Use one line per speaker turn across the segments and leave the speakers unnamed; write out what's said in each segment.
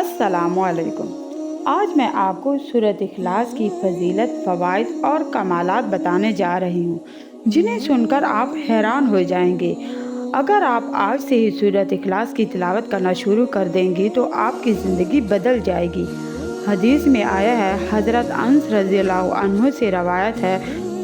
अस्सलामुअलैकुम। आज मैं आपको सूरत इखलास की फजीलत, फ़वाइद और कमालात बताने जा रही हूँ, जिन्हें सुनकर आप हैरान हो जाएंगे। अगर आप आज से ही सूरत इखलास की तिलावत करना शुरू कर देंगी तो आपकी ज़िंदगी बदल जाएगी। हदीस में आया है, हज़रत अनस रज़ियल्लाहु अन्हु से रवायत है,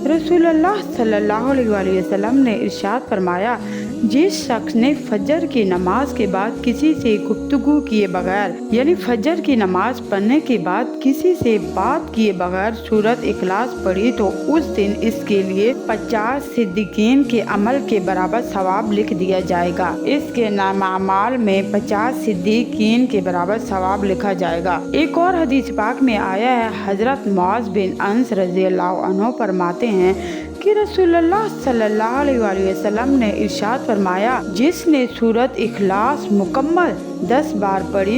रसूलुल्लाह सल्लल्लाहु अलैहि वसल्लम ने इरशाद फरमाया, जिस शख्स ने फजर की नमाज के बाद किसी से गुफ्तगू किए बगैर यानी फजर की नमाज पढ़ने के बाद किसी से बात किए बगैर सूरत इखलास पढ़ी तो उस दिन इसके लिए 50 सिद्दीकीन के अमल के बराबर सवाब लिख दिया जाएगा। इसके नामाल में 50 सिद्दीकीन के बराबर सवाब लिखा जाएगा। एक और हदीस पाक में आया है, हजरत मुआज़ बिन अनस रज़ियल्लाहु अन्हु फरमाते हैं कि रसूलुल्लाह सल्लल्लाहु अलैहि वसल्लम ने इरशाद फरमाया, जिसने सूरत इखलास मुकम्मल 10 बार पढ़ी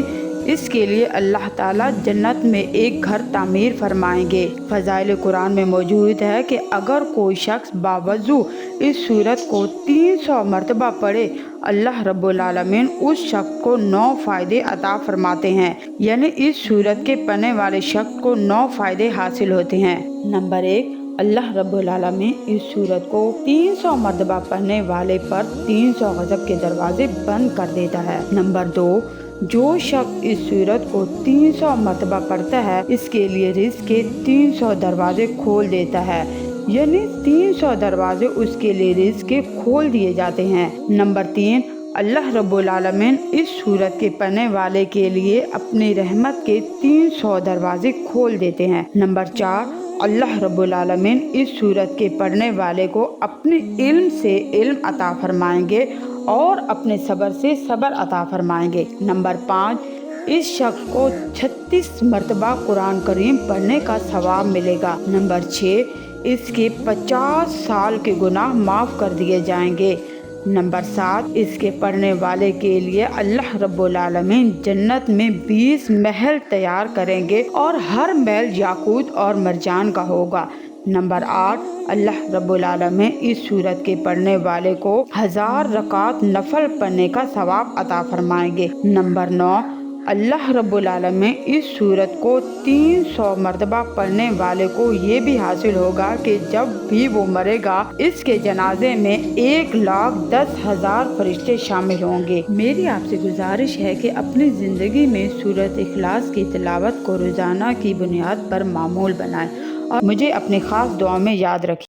इसके लिए अल्लाह ताला जन्नत में एक घर तामीर फरमाएंगे। फ़ज़ाइल कुरान में मौजूद है कि अगर कोई शख्स बावजू इस सूरत को 300 मरतबा पढ़े, अल्लाह रब्बुल आलमीन उस शख्स को 9 फ़ायदे अता फरमाते हैं, यानी इस सूरत के पढ़ने वाले शख्स को 9 फ़ायदे हासिल होते हैं। नंबर 1, अल्लाह रब्बुल आलमीन इस सूरत को 300 मरतबा पढ़ने वाले पर 300 गज़ब के दरवाजे बंद कर देता है। नंबर 2, जो शख्स इस सूरत को 300 मरतबा पढ़ता है इसके लिए रिज़्क़ के 300 दरवाजे खोल देता है, यानी 300 दरवाजे उसके लिए रिज़्क़ के खोल दिए जाते हैं। नंबर 3, अल्लाह रब्बुल आलमीन इस सूरत के पढ़ने वाले के लिए अपनी रहमत के 300 दरवाजे खोल देते हैं। नंबर 4, अल्लाह रब्बुल आलमीन इस सूरत के पढ़ने वाले को अपने इल्म से इल्म अता फरमाएंगे और अपने सब्र से सब्र अता फरमाएंगे। नंबर 5, इस शख्स को 36 मरतबा कुरान करीम पढ़ने का सवाब मिलेगा। नंबर 6, इसके 50 साल के गुनाह माफ़ कर दिए जाएंगे। नंबर 7, इसके पढ़ने वाले के लिए अल्लाह रब्बुल आलमीन जन्नत में 20 महल तैयार करेंगे और हर महल याकूत और मरजान का होगा। नंबर 8, अल्लाह रब्बुल आलमीन इस सूरत के पढ़ने वाले को 1000 रकात नफल पढ़ने का सवाब अता फरमाएंगे। नंबर 9, अल्लाह रब्बुल आलमीन इस सूरत को 300 मरतबा पढ़ने वाले को ये भी हासिल होगा कि जब भी वो मरेगा इसके जनाजे में 1,10,000 फरिश्ते शामिल होंगे। मेरी आपसे गुजारिश है कि अपनी ज़िंदगी में सूरत इखलास की तिलावत को रोज़ाना की बुनियाद पर मामूल बनाएं और मुझे अपनी ख़ास दुआ में याद रखें।